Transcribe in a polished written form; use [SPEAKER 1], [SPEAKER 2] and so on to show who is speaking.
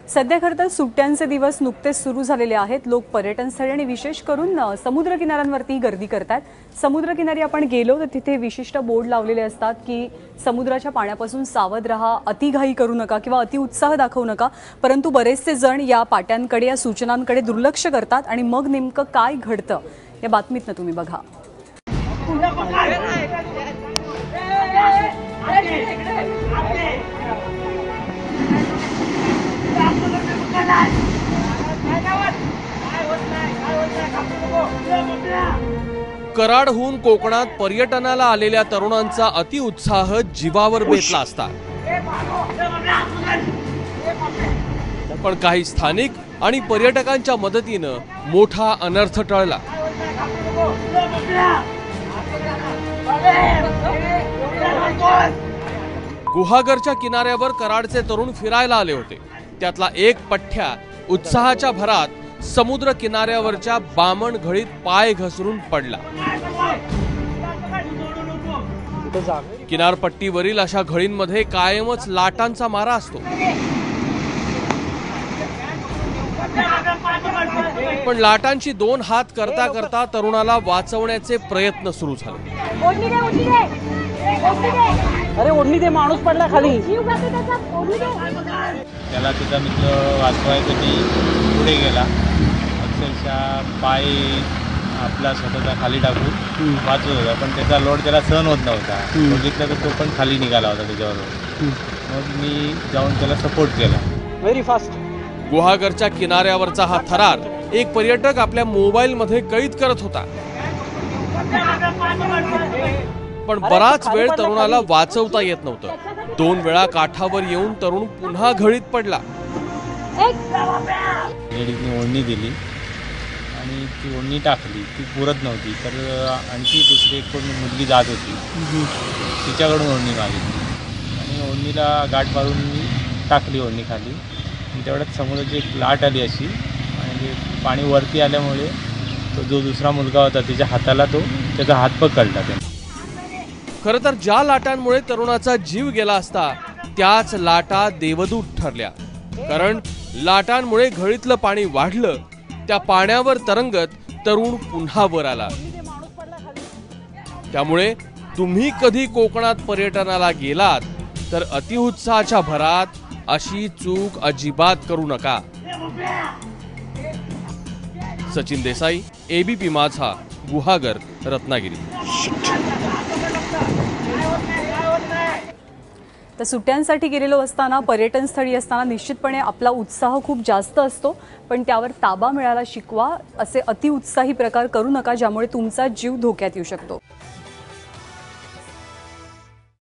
[SPEAKER 1] सध्या खरं तर सुट्ट्यांचे दिवस नुकतेच सुरू झालेले आहेत। लोक पर्यटनस्थळी आणि विशेष करून समुद्र किनाऱ्यांवरती गर्दी करतात। समुद्रकिनारी आपण गेलो तर तिथे विशिष्ट बोर्ड लावलेले असतात की समुद्राच्या पाण्यापासून सावध रहा, अतिघाई करू नका किंवा अतिउत्साह दाखवू नका। परंतु बरेचसे जण या पाट्यांकडे या सूचनांकडे दुर्लक्ष करतात आणि मग नेमकं काय घडतं या बातमीतनं तुम्ही बघा।
[SPEAKER 2] कराडहून कोकणात पर्यटनाला आलेल्या तरुणांचा अतिउत्साह जीवावर बेतला असता, पण काही स्थानिक आणि पर्यटकांच्या मदतीनं मोठा अनर्थ टळला। गुहागरच्या किनाऱ्यावर कराडचे तरुण फिरायला आले होते। त्यातला एक पठ्ठ्या उत्साहाच्या भरात समुद्र किनाऱ्यावरच्या बामण घळीत पाय घसरून पडला। किनारपट्टीवरील अशा घळींमध्ये कायमच लाटांचा मारा असतो, पण लाटांची दोन हात करता करता तरुणाला वाचवण्याचे प्रयत्न सुरू झाले।
[SPEAKER 3] अरे ओढणी दे, माणूस पडला खाली।
[SPEAKER 4] त्याला त्याचा मित्र वाचवायसाठी पुढे गेला। अक्षरशः पाय आपला स्वतःचा खाली टाकून वाचवत होता, पण त्याचा लोड त्याला सहन होत नव्हता। बघितलं तर तो पण खाली निघाला होता त्याच्याबरोबर। मग मी जाऊन त्याला सपोर्ट केला।
[SPEAKER 3] Very fast.
[SPEAKER 2] गुहागरच्या किनाऱ्यावरचा हा थरार एक पर्यटक आपल्या मोबाईलमध्ये कैद करत होता, पण बराच वेळ तरुणाला वाचवता येत नव्हतं। दोन वेळा काठावर येऊन तरुण पुन्हा घळीत पडला।
[SPEAKER 4] लेडीजने ओढणी दिली आणि ती ओढणी टाकली, ती पुरत नव्हती, तर आणखी दुसरी एक मुलगी जात होती, तिच्याकडून ओढणी मागितली आणि ओढणीला गाठ मारून मी टाकली ओढणी खाली। तेवढ्यात समुद्राची एक लाट आली अशी, आणि पाणी वरती आल्यामुळे तो जो दुसरा मुलगा होता त्याच्या हाताला त्याचा हात पकडला त्याने।
[SPEAKER 2] खरं तर ज्या लाटांमुळे तरुणाचा जीव गेला असता त्याच लाटा देवदूत ठरल्या, कारण लाटांमुळे घळीतलं पाणी वाढलं, त्या पाण्यावर तरंगत तरुण पुन्हा वर आला। त्यामुळे तुम्ही कधी कोकणात पर्यटनाला गेलात तर अतिउत्साहाच्या भरात अशी चूक अजिबात करू नका। सचिन देसाई, एबीपी माझा, गुहागर, रत्नागिरी।
[SPEAKER 1] तर सुट्ट्यांसाठी गेलेलो असताना पर्यटन स्थळी असताना निश्चितपणे आपला उत्साह खूप जास्त असतो, पण त्यावर ताबा मिळायला शिकवा। असे अतिउत्साही प्रकार करू नका ज्यामुळे तुमचा जीव धोक्यात येऊ शकतो।